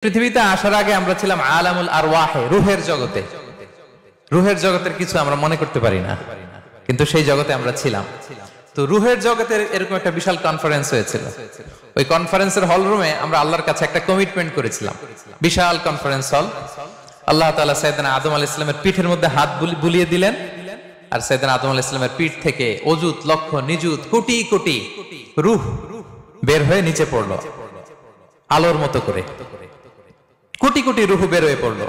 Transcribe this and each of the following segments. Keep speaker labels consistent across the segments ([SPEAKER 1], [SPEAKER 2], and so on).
[SPEAKER 1] পৃথিবীতে আসার আগে আমরা ছিলাম আলামুল আরওয়াহে, রূহের জগতে। রূহের জগতের কিছু আমরা মনে করতে পারি না, কিন্তু সেই জগতে আমরা ছিলাম। তো রূহের জগতের এরকম একটা বিশাল কনফারেন্স হয়েছিল। ওই কনফারেন্সের হল রুমে আমরা আল্লাহর কাছে একটা কমিটমেন্ট করেছিলাম। বিশাল কনফারেন্স হল। আল্লাহ তাআলা সাইয়েদনা আদম আলাইহিস সালামের পিঠের মধ্যে হাত বুলিয়ে দিলেন, আর সাইয়েদনা আদম আলাইহিস সালামের পিঠ থেকে অযুত লক্ষ নিযুত কোটি কোটি রূহ বের হয়ে নিচে পড়লো আলোর মতো করে। কোটি কোটি রুহু বের হয়ে পড়লো।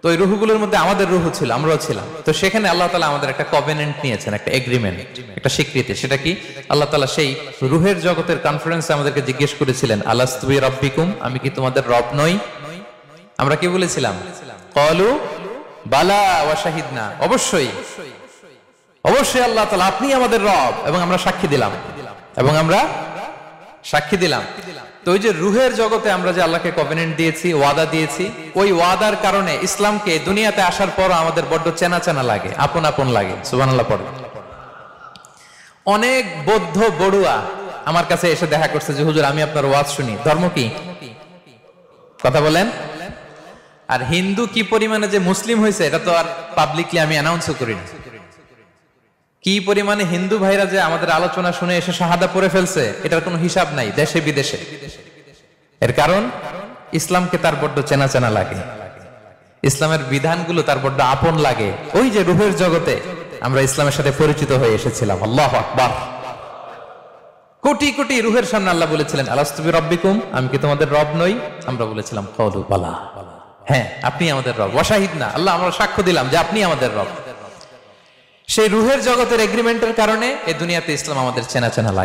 [SPEAKER 1] তো ওই রুহুগুলোর মধ্যে আমাদের রুহু ছিল, আমরাও ছিলাম। তো সেখানে আল্লাহ তাআলা আমাদের একটা কভেনেন্ট নিয়েছেন, একটা এগ্রিমেন্ট, একটা স্বীকৃতি। সেটা কি? আল্লাহ তাআলা সেই রুহের জগতের কনফারেন্সে আমাদেরকে জিজ্ঞেস করেছিলেন, আলাস্তু বিরাব্বিকুম, আমি কি তোমাদের রব নই? আমরা কি বলেছিলাম? ক্বালু বালা ওয়া শাহিদনা, অবশ্যই অবশ্যই আল্লাহ তাআলা আপনি আমাদের রব, এবং আমরা সাক্ষী দিলাম। তো ওই যে রুহের জগতে আমরা যে আল্লাহকে কভেনেন্ট দিয়েছি, ওয়াদা দিয়েছি, ওই ওয়াদার কারণে ইসলামকে দুনিয়াতে আসার পর আমাদের বড্ড চেনা চেনা লাগে, আপন আপন লাগে। সুবহানাল্লাহ পড়ে। অনেক বৌদ্ধ বড়ুয়া আমার কাছে এসে দেখা করছে যে হুজুর আমি আপনার ওয়াজ শুনি, ধর্ম কি? কথা বলেন। আর হিন্দু কি পরিমাণে যে মুসলিম হয়েছে এটা তো আর পাবলিকলি আমি অ্যানাউন্সও করি না। কি পরিমাণে হিন্দু ভাইরা যে আমাদের আলোচনা শুনে এসে শাহাদা পড়ে ফেলছে, এটার কোনো হিসাব নাই দেশে বিদেশে। এর কারণ ইসলামকে তার বড্ড চেনা চেনা লাগে, ইসলামের বিধানগুলো তার বড্ড আপন লাগে। ওই যে রূহের জগতে আমরা ইসলামের সাথে পরিচিত হয়ে এসেছিলাম। আল্লাহু আকবার। কোটি কোটি রূহের সামনে আল্লাহ বলেছিলেন, আলাস্তু বিরাব্বিকুম, আমি কি তোমাদের রব নই? আমরা বলেছিলাম ক্বালু বালা, হ্যাঁ আপনি আমাদের রব। ওয়া শাহিদনা, আল্লাহ আমরা সাক্ষ্য দিলাম যে আপনি আমাদের রব। সেই রূহের জগতের এগ্রিমেন্টের কারণে এই দুনিয়াতে ইসলাম আমাদের চেনা চেনা লাগে।